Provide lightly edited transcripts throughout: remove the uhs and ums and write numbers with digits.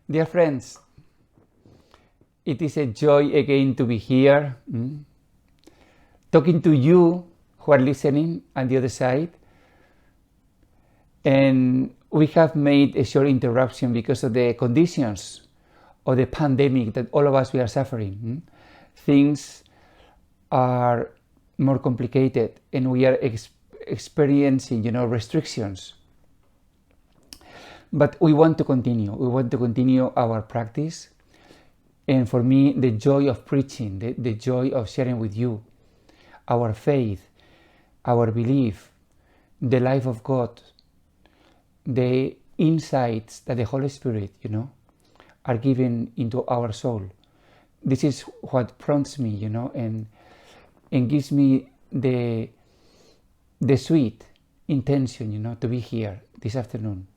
Dear friends, it is a joy again to be here, talking to you who are listening on the other side. And we have made a short interruption because of the conditions of the pandemic that all of us we are suffering. Things are more complicated and we are experiencing, restrictions. But we want to continue. We want to continue our practice. And for me, the joy of preaching, the joy of sharing with you our faith, our belief, the life of God, the insights that the Holy Spirit, are given into our soul. This is what prompts me, and gives me the sweet intention, to be here this afternoon.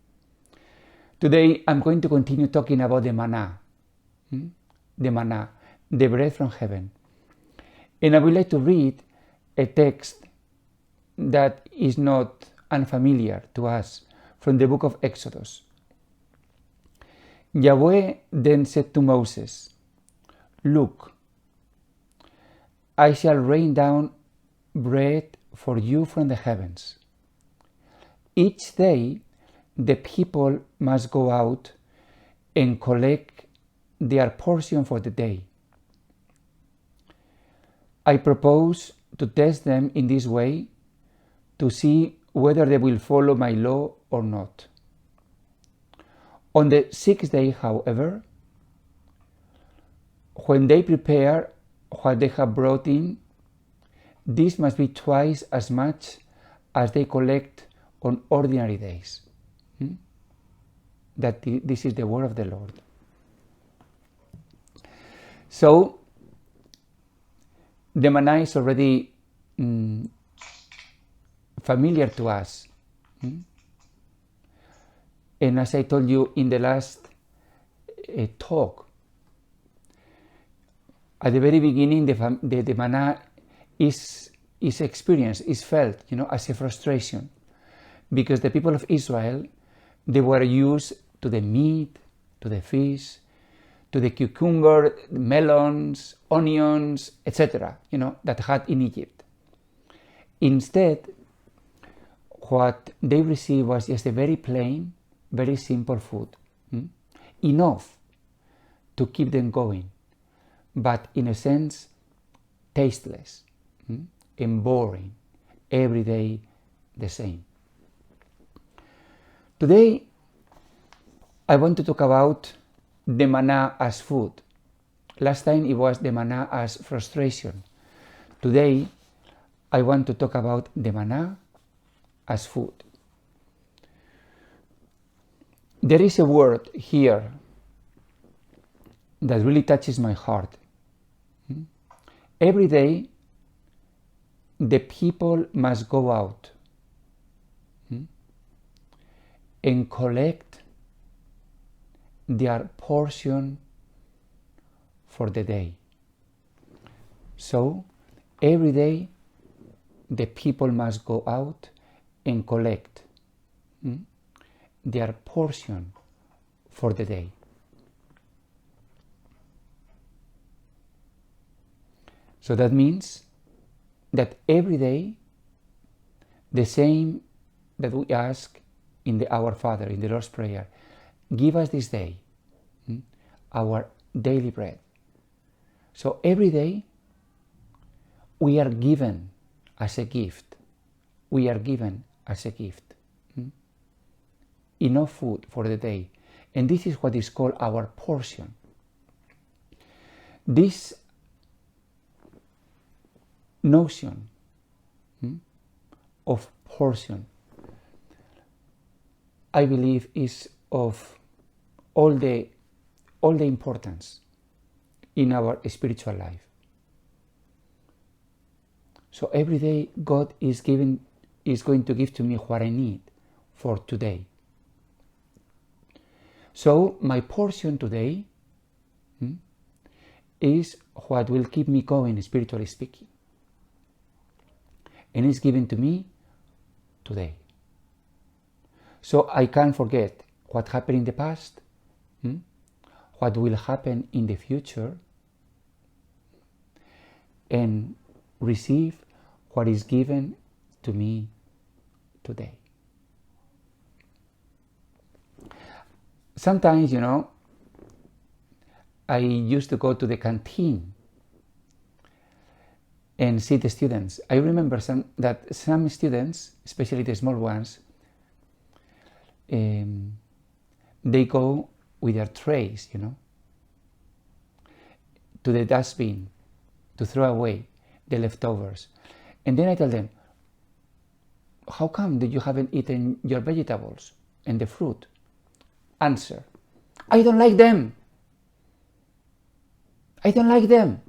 Today, I'm going to continue talking about the manna, the bread from heaven. And I would like to read a text that is not unfamiliar to us from the book of Exodus. Yahweh then said to Moses, "Look, I shall rain down bread for you from the heavens. Each day the people must go out and collect their portion for the day. I propose to test them in this way to see whether they will follow my law or not. On the sixth day, however, when they prepare what they have brought in, this must be twice as much as they collect on ordinary days." This is the word of the Lord. So, the manna is already familiar to us. And as I told you in the last talk, at the very beginning, the manna is experienced, is felt, as a frustration, because the people of Israel, they were used to the meat, to the fish, to the cucumber, melons, onions, etc., that had in Egypt. Instead, what they received was just a very plain, very simple food, enough to keep them going, but in a sense, tasteless and boring, every day the same. Today, I want to talk about the manna as food. Last time it was the manna as frustration. Today, I want to talk about the manna as food. There is a word here that really touches my heart. Every day, the people must go out and collect their portion for the day. So, every day, the people must go out and collect their portion for the day. So that means that every day, the same that we ask in the Our Father, in the Lord's Prayer, give us this day our daily bread. So every day, we are given as a gift. We are given as a gift. Enough food for the day. And this is what is called our portion. This notion of portion, I believe, is of all the importance in our spiritual life. So every day God is going to give to me what I need for today. So my portion today is what will keep me going, spiritually speaking. And it's given to me today. So I can't forget what happened in the past, what will happen in the future, and receive what is given to me today. Sometimes, I used to go to the canteen and see the students. I remember that some students, especially the small ones, they go with their trays, to the dustbin to throw away the leftovers. And then I tell them, how come that you haven't eaten your vegetables and the fruit? Answer, I don't like them. I don't like them.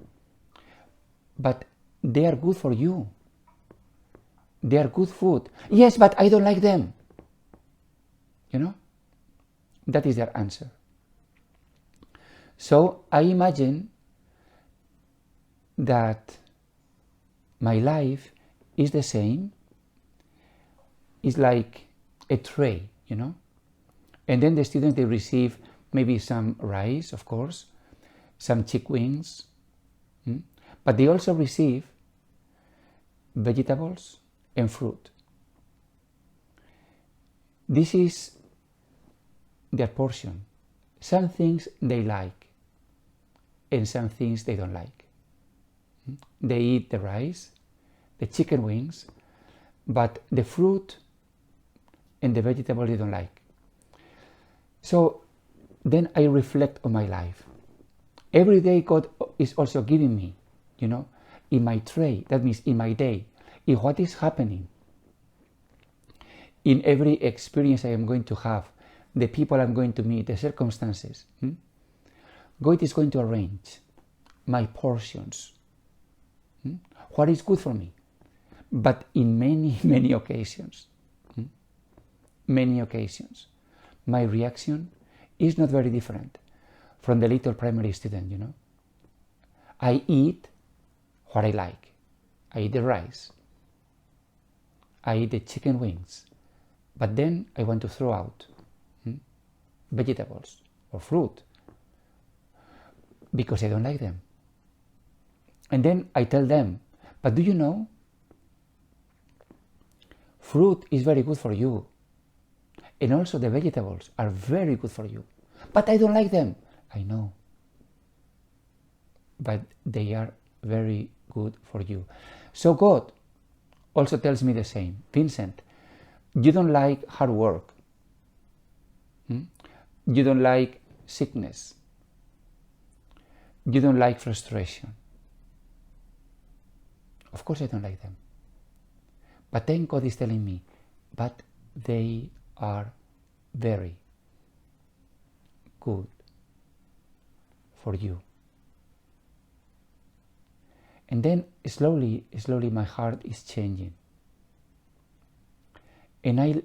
But they are good for you. They are good food. Yes, but I don't like them. That is their answer. So I imagine that my life is the same. It's like a tray, And then the students, they receive maybe some rice, of course, some chick wings, but they also receive vegetables and fruit. This is their portion. Some things they like and some things they don't like. They eat the rice, the chicken wings, but the fruit and the vegetable they don't like. So then I reflect on my life. Every day God is also giving me, in my tray, that means in my day, in what is happening, in every experience I am going to have, the people I'm going to meet, the circumstances. God is going to arrange my portions, what is good for me. But in many, many occasions, my reaction is not very different from the little primary student, I eat what I like. I eat the rice. I eat the chicken wings. But then I want to throw out vegetables or fruit because I don't like them. And then I tell them, but do you know, fruit is very good for you. And also the vegetables are very good for you. But I don't like them. I know. But they are very good for you. So God also tells me the same. Vincent, you don't like hard work. You don't like sickness. You don't like frustration. Of course I don't like them. But then God is telling me, but they are very good for you. And then slowly my heart is changing. And I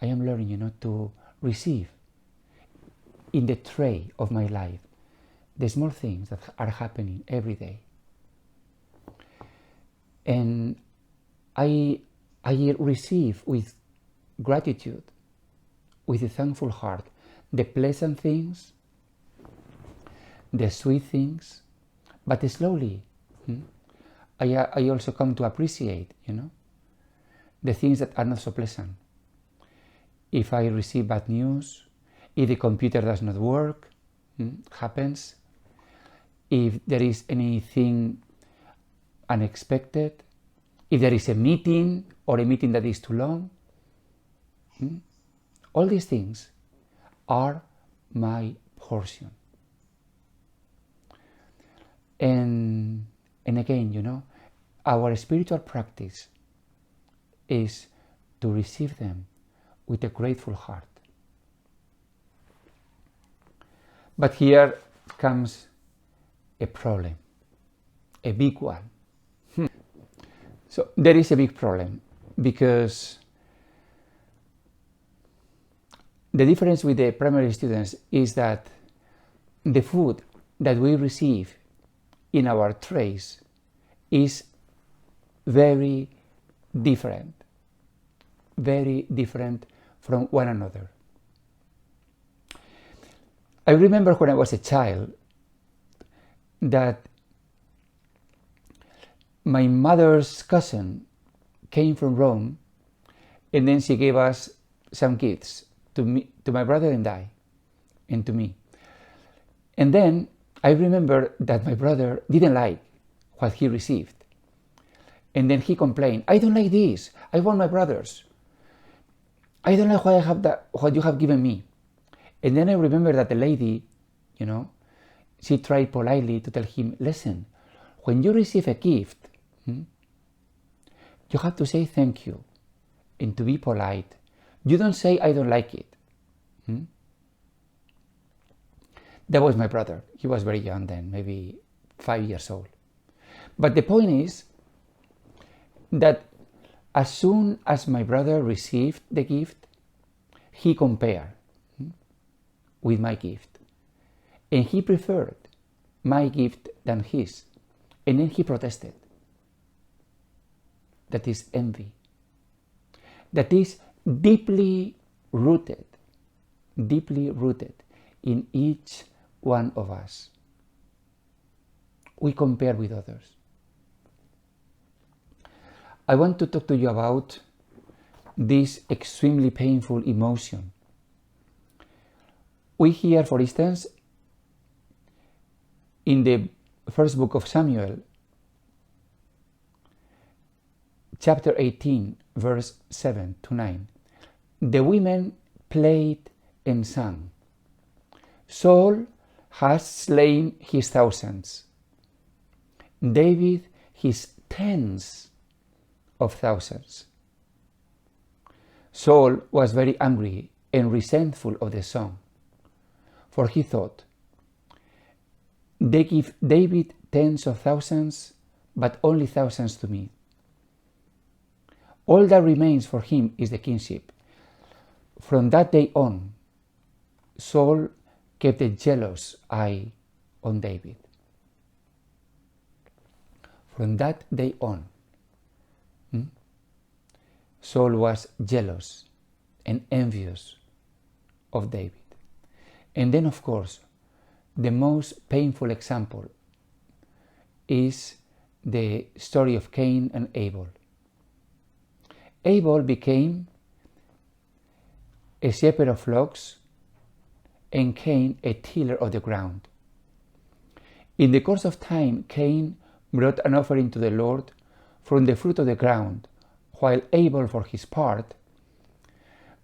am learning, to receive in the tray of my life the small things that are happening every day. And I receive with gratitude, with a thankful heart, the pleasant things, the sweet things, but slowly I also come to appreciate, the things that are not so pleasant. If I receive bad news, if the computer does not work, happens, if there is anything unexpected, if there is a meeting or a meeting that is too long, all these things are my portion. And again, our spiritual practice is to receive them with a grateful heart. But here comes a problem, a big one. So there is a big problem because the difference with the primary students is that the food that we receive in our traits is very different from one another. I remember when I was a child that my mother's cousin came from Rome, and then she gave us some gifts to me, to my brother and I, and to me. And then I remember that my brother didn't like what he received. And then he complained, I don't like this, I want my brother's. I don't like what you have given me. And then I remember that the lady, she tried politely to tell him, listen, when you receive a gift, you have to say thank you and to be polite. You don't say I don't like it. That was my brother. He was very young then, maybe 5 years old. But the point is that as soon as my brother received the gift, he compared with my gift. And he preferred my gift than his. And then he protested. That is envy. That is deeply rooted in each one of us. We compare with others. I want to talk to you about this extremely painful emotion. We hear, for instance, in the first book of Samuel, chapter 18, verse 7 to 9, the women played and sang. Saul has slain his thousands, David his tens of thousands. Saul was very angry and resentful of the song, for he thought, they give David tens of thousands, but only thousands to me. All that remains for him is the kingship. From that day on, Saul kept a jealous eye on David. From that day on, Saul was jealous and envious of David. And then, of course, the most painful example is the story of Cain and Abel. Abel became a shepherd of flocks and Cain a tiller of the ground. In the course of time, Cain brought an offering to the Lord from the fruit of the ground, while Abel, for his part,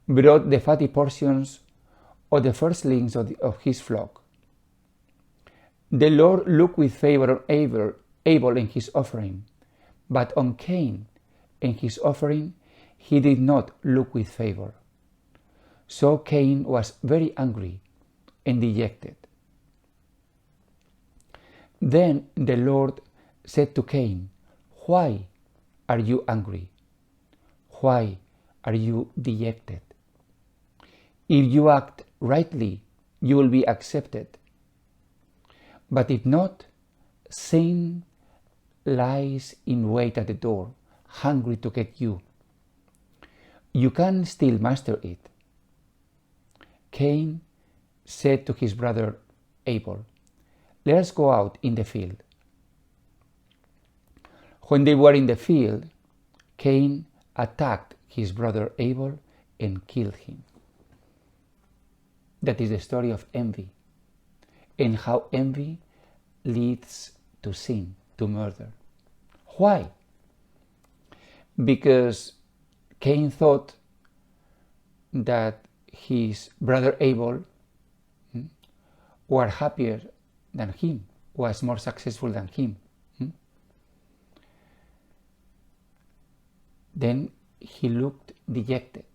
brought the fatty portions of the firstlings of his flock. The Lord looked with favor on Abel and his offering, but on Cain and his offering he did not look with favor. So Cain was very angry and dejected. Then the Lord said to Cain, why are you angry? Why are you dejected? If you act rightly, you will be accepted. But if not, sin lies in wait at the door, hungry to get you. You can still master it. Cain said to his brother Abel, let us go out in the field. When they were in the field, Cain attacked his brother Abel and killed him. That is the story of envy, and how envy leads to sin, to murder. Why? Because Cain thought that his brother Abel was happier than him, was more successful than him. Then he looked dejected,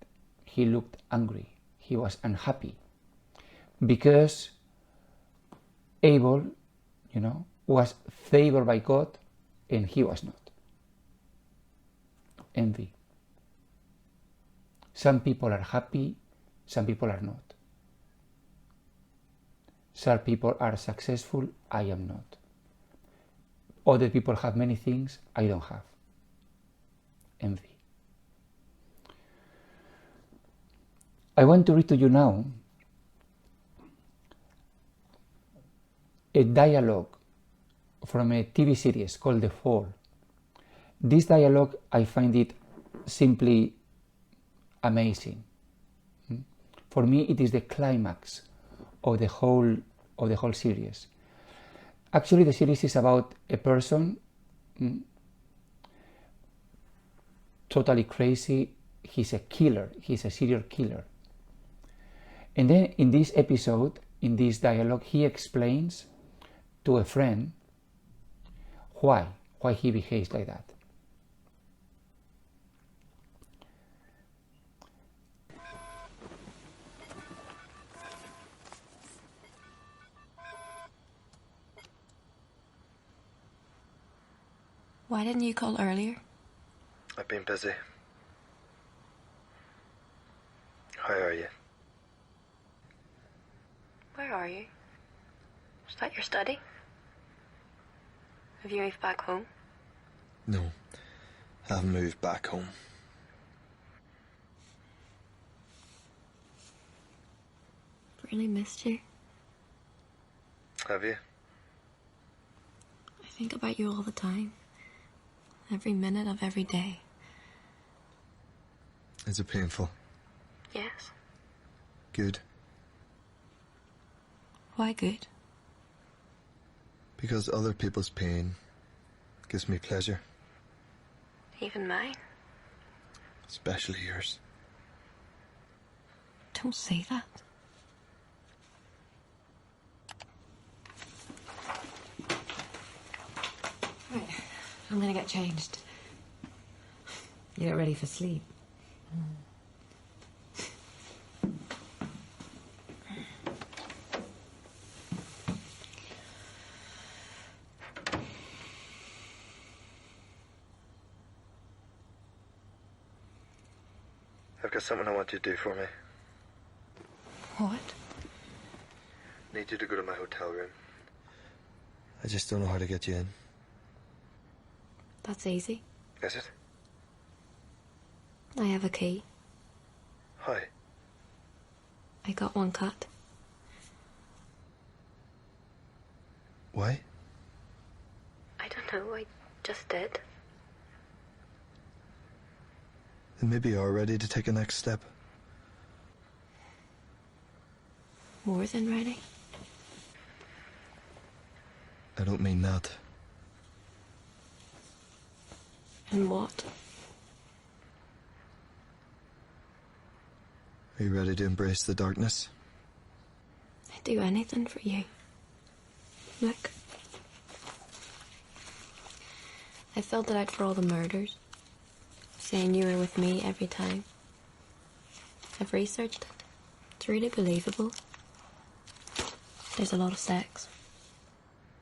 he looked angry, he was unhappy, because Abel, was favored by God and he was not. Envy. Some people are happy, some people are not. Some people are successful, I am not. Other people have many things I don't have. Envy. I want to read to you now a dialogue from a TV series called The Fall. This dialogue, I find it simply amazing. For me, it is the climax of the whole series. Actually, the series is about a person totally crazy. He's a killer. He's a serial killer. And then in this episode, in this dialogue, he explains to a friend why he behaves like that. Why didn't you call earlier? I've been busy. How are you? Where are you? Is that your study? Have you moved back home? No, I haven't moved back home. Really missed you. Have you? I think about you all the time. Every minute of every day. Is it painful? Yes. Good. Why good? Because other people's pain gives me pleasure. Even mine? Especially yours. Don't say that. Right, I'm gonna get changed. You get ready for sleep. I've got something I want you to do for me. What? Need you to go to my hotel room. I just don't know how to get you in. That's easy. Is it? I have a key. How? I got one cut. Why? I don't know, I just did. Then maybe you're ready to take a next step. More than ready? I don't mean that. And what? Are you ready to embrace the darkness? I'd do anything for you. Look. I filled it out for all the murders, saying you were with me every time. I've researched it. It's really believable. There's a lot of sex.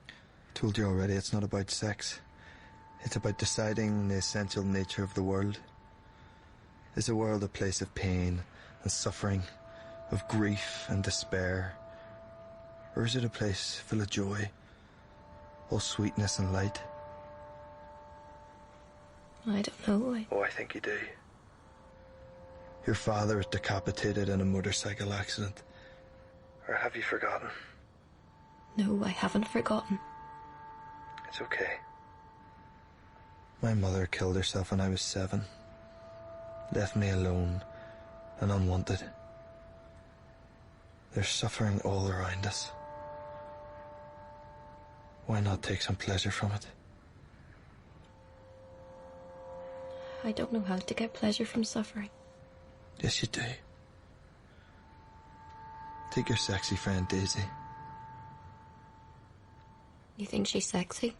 I told you already, it's not about sex. It's about deciding the essential nature of the world. Is the world a place of pain and suffering, of grief and despair? Or is it a place full of joy, all sweetness and light? I don't know. Oh, I think you do. Your father was decapitated in a motorcycle accident. Or have you forgotten? No, I haven't forgotten. It's okay. My mother killed herself when I was 7. Left me alone and unwanted. There's suffering all around us. Why not take some pleasure from it? I don't know how to get pleasure from suffering. Yes, you do. Take your sexy friend Daisy. You think she's sexy?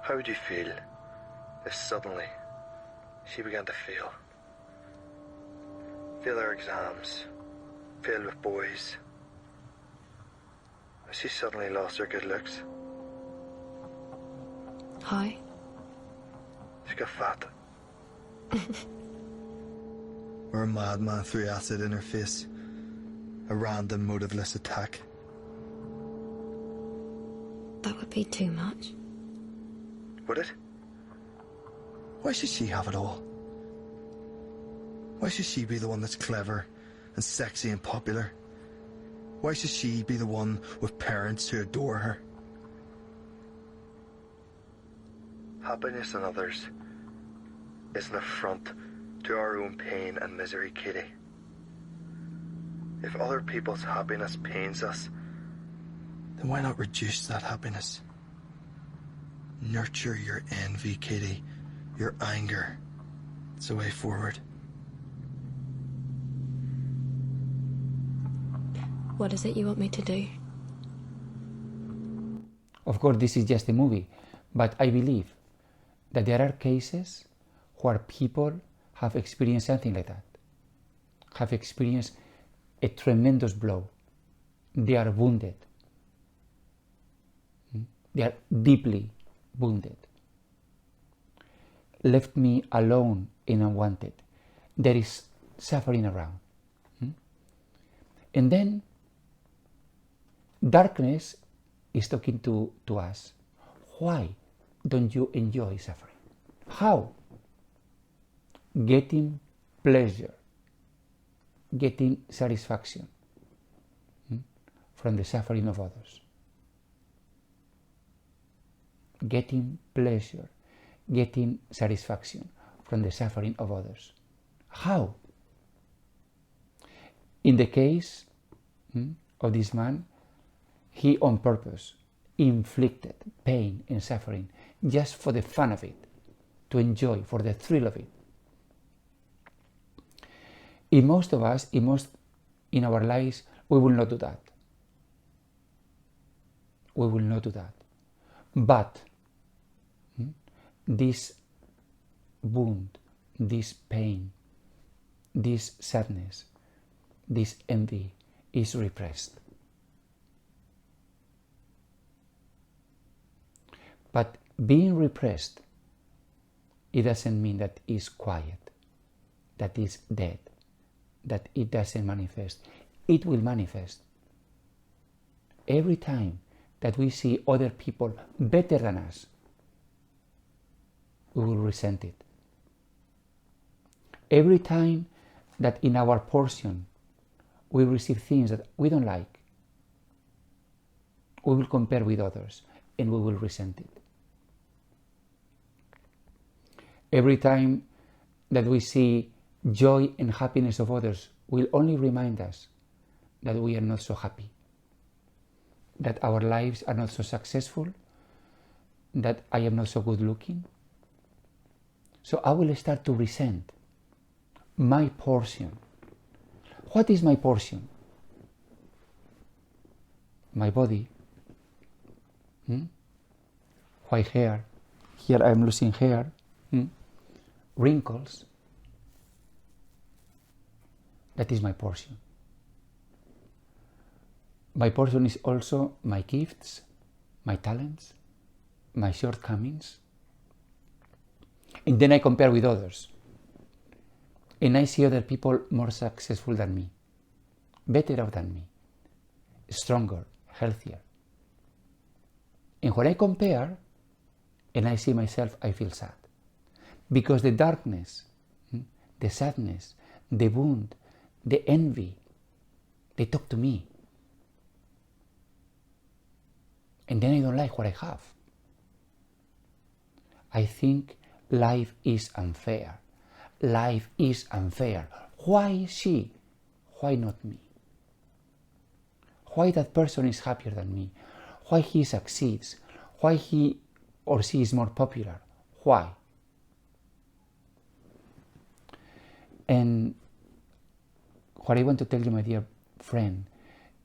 How would you feel if suddenly she began to fail? Fail her exams, fail with boys. If she suddenly lost her good looks. How? She got fat. Or a madman threw acid in her face. A random, motiveless attack. that would be too much. Would it? Why should she have it all? Why should she be the one that's clever and sexy and popular? Why should she be the one with parents who adore her? Happiness in others is an affront to our own pain and misery, Katie. If other people's happiness pains us, then why not reduce that happiness? Nurture your envy, Katie, your anger. It's the way forward. What is it you want me to do? Of course, this is just a movie, but I believe that there are cases where people have experienced something like that, have experienced a tremendous blow. They are wounded. They are deeply wounded. Left me alone and unwanted. There is suffering around. And then darkness is talking to us. Why don't you enjoy suffering? How? Getting pleasure, getting satisfaction from the suffering of others. Getting pleasure, getting satisfaction from the suffering of others. How? In the case of this man, he on purpose inflicted pain and suffering just for the fun of it, to enjoy, for the thrill of it. In most of us, in our lives, we will not do that. We will not do that. But this wound, this pain, this sadness, this envy is repressed. But being repressed, it doesn't mean that it's quiet, that it's dead, that it doesn't manifest. It will manifest. Every time that we see other people better than us, we will resent it. Every time that in our portion we receive things that we don't like, we will compare with others and we will resent it. Every time that we see joy and happiness of others will only remind us that we are not so happy, that our lives are not so successful, that I am not so good looking. So I will start to resent my portion. What is my portion? My body. White hair. Here I am losing hair. Wrinkles. That is my portion. My portion is also my gifts, my talents, my shortcomings. And then I compare with others. And I see other people more successful than me, better off than me, stronger, healthier. And when I compare and I see myself, I feel sad. Because the darkness, the sadness, the wound, the envy, they talk to me. And then I don't like what I have. I think life is unfair. Life is unfair. Why she? Why not me? Why that person is happier than me? Why he succeeds? Why he or she is more popular? Why? And what I want to tell you, my dear friend,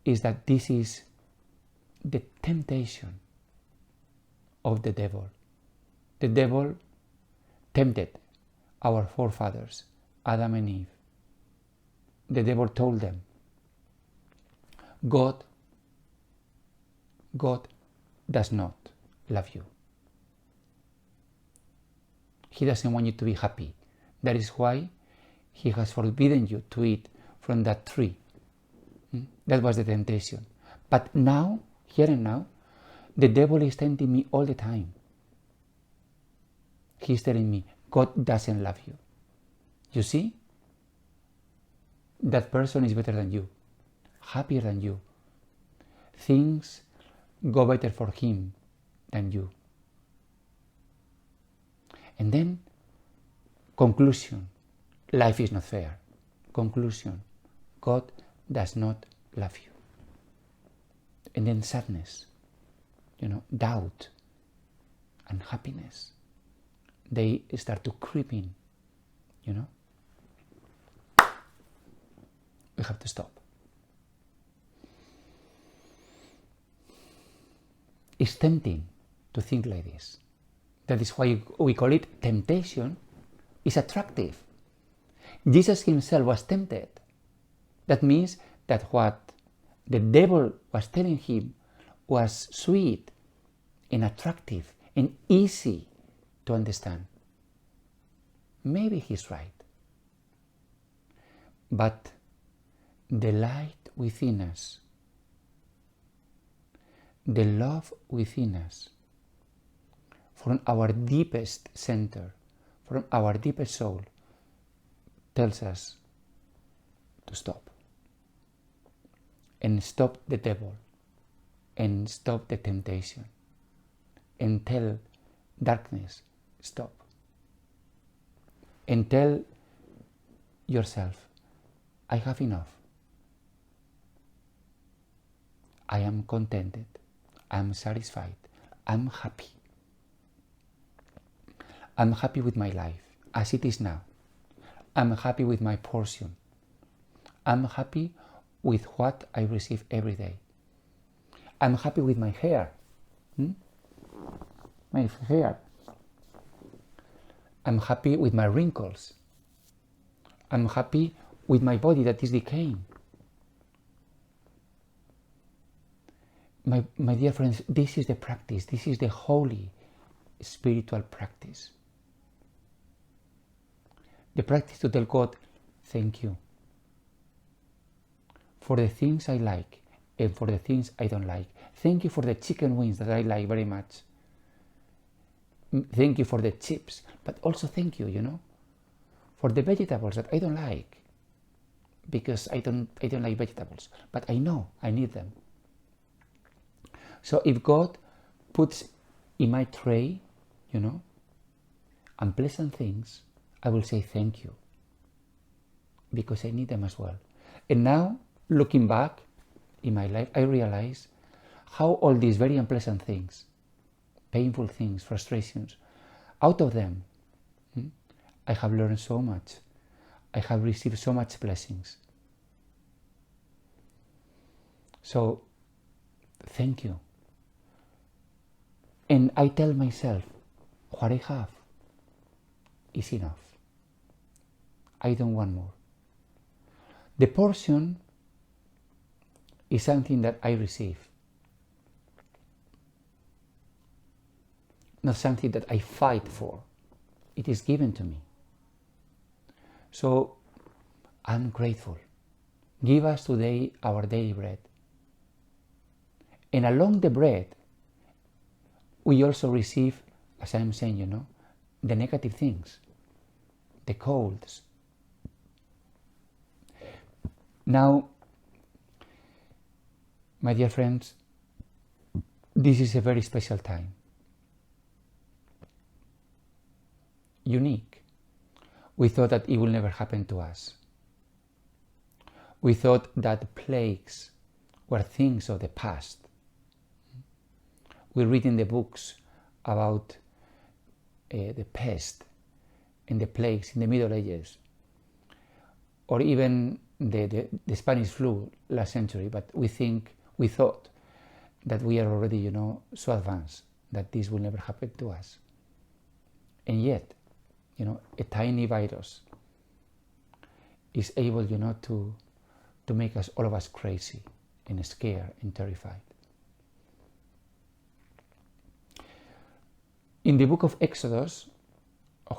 is that this is the temptation of the devil. The devil tempted our forefathers, Adam and Eve. The devil told them, God does not love you. He doesn't want you to be happy. That is why he has forbidden you to eat from that tree. That was the temptation. But now, here and now, The devil is tempting me all the time. He's telling me, God doesn't love you. You see? That person is better than you, happier than you. Things go better for him than you. And then, conclusion, life is not fair. Conclusion, God does not love you. And then sadness, doubt, unhappiness. They start to creep in, We have to stop. It's tempting to think like this. That is why we call it temptation. It's attractive. Jesus himself was tempted. That means that what the devil was telling him was sweet and attractive and easy to understand. Maybe he's right. But the light within us, the love within us, from our deepest center, from our deepest soul, tells us to stop. And stop the devil. And stop the temptation. And tell darkness, stop. And tell yourself, I have enough. I am contented. I am satisfied. I'm happy. I'm happy with my life as it is now. I'm happy with my portion. I'm happy with what I receive every day. I'm happy with my hair. My hair. I'm happy with my wrinkles. I'm happy with my body that is decaying. My dear friends, this is the practice. This is the holy spiritual practice. The practice to tell God, thank you for the things I like and for the things I don't like. Thank you for the chicken wings that I like very much. Thank you for the chips, but also thank you, for the vegetables that I don't like, because I don't like vegetables, but I know I need them. So if God puts in my tray, unpleasant things, I will say thank you, because I need them as well. And now, looking back in my life, I realize how all these very unpleasant things, painful things, frustrations, out of them, I have learned so much. I have received so much blessings. So, thank you. And I tell myself, what I have is enough. I don't want more. The portion is something that I receive, not something that I fight for. It is given to me. So I'm grateful. Give us today our daily bread. And along the bread, we also receive, as I'm saying, the negative things, the colds. Now, my dear friends, this is a very special time. Unique. We thought that it will never happen to us. We thought that plagues were things of the past. We read in the books about the pest and the plagues in the Middle Ages, or even the Spanish flu last century, but we thought that we are already, so advanced that this will never happen to us. And yet, a tiny virus is able, to make us, all of us, crazy and scared and terrified. In the book of Exodus,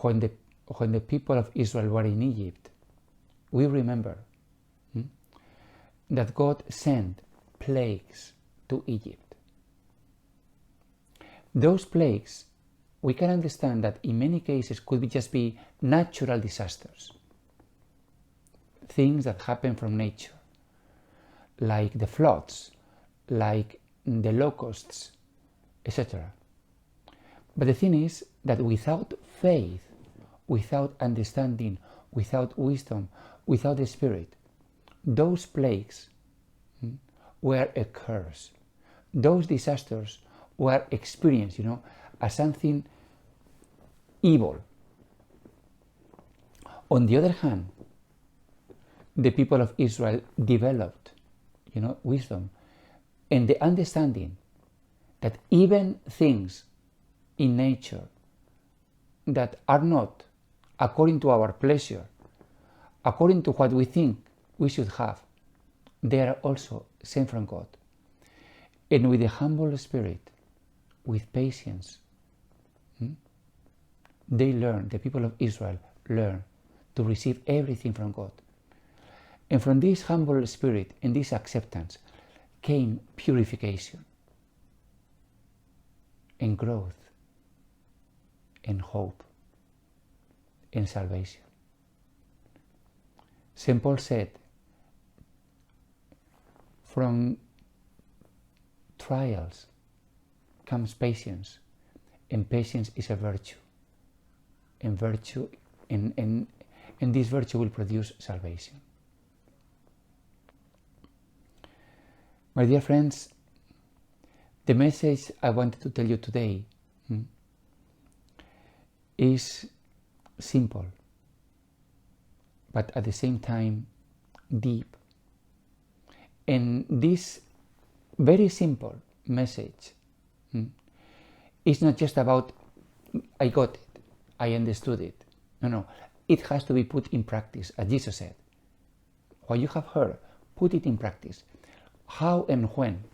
when the people of Israel were in Egypt, we remember that God sent plagues to Egypt. Those plagues, we can understand that in many cases could just be natural disasters, things that happen from nature, like the floods, like the locusts, etc. But the thing is that without faith, without understanding, without wisdom, without the Spirit, those plagues were a curse. Those disasters were experienced, as something evil. On the other hand, the people of Israel developed, wisdom and the understanding that even things in nature that are not according to our pleasure, according to what we think we should have, they are also sent from God. And with a humble spirit, with patience, the people of Israel learn to receive everything from God. And from this humble spirit and this acceptance came purification and growth and hope and salvation. St. Paul said, from trials comes patience, and patience is a virtue, and this virtue will produce salvation. My dear friends, the message I wanted to tell you today is simple, but at the same time deep. And this very simple message is not just about, I got it, I understood it. No, it has to be put in practice, as Jesus said. What you have heard, put it in practice. How and when?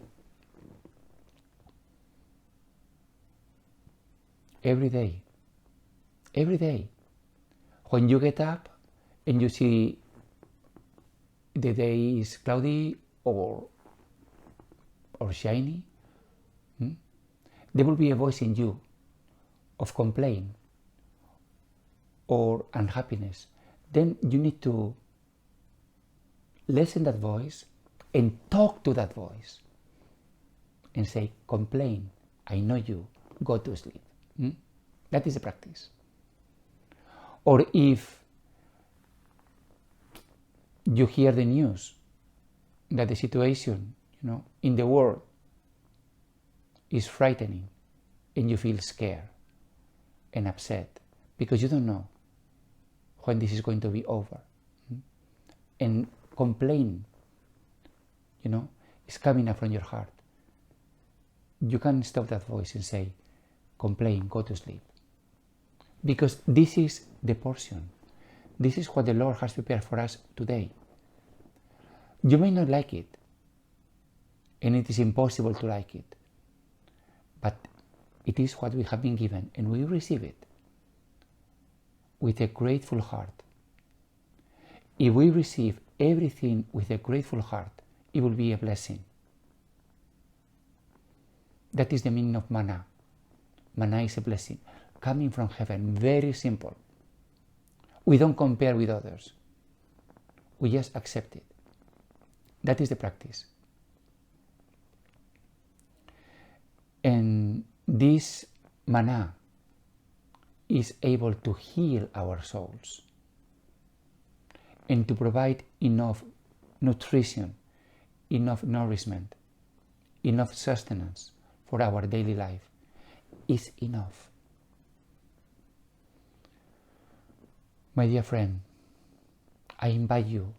Every day. Every day. When you get up and you see the day is cloudy or shiny, there will be a voice in you of complaint or unhappiness. Then you need to listen to that voice and talk to that voice and say, complain, I know you, go to sleep. That is the practice. Or if you hear the news that the situation, in the world is frightening and you feel scared and upset because you don't know when this is going to be over. And complain, is coming up from your heart. You can stop that voice and say, complain, go to sleep. Because this is the portion. This is what the Lord has prepared for us today. You may not like it, and it is impossible to like it, but it is what we have been given, and we receive it with a grateful heart. If we receive everything with a grateful heart, it will be a blessing. That is the meaning of manna. Manna is a blessing coming from heaven, very simple. We don't compare with others. We just accept it. That is the practice. And this manna is able to heal our souls and to provide enough nutrition, enough nourishment, enough sustenance for our daily life. Is enough. My dear friend, I invite you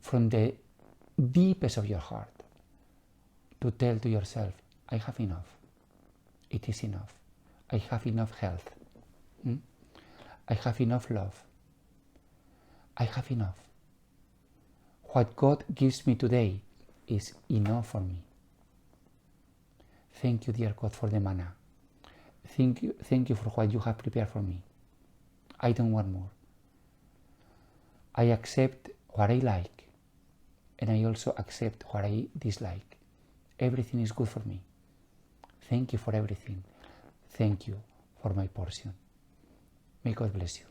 from the deepest of your heart to tell to yourself, I have enough. It is enough. I have enough health. I have enough love. I have enough. What God gives me today is enough for me. Thank you, dear God, for the manna. Thank you for what you have prepared for me. I don't want more. I accept what I like, and I also accept what I dislike. everything is good for me. Thank you for everything. Thank you for my portion. May God bless you.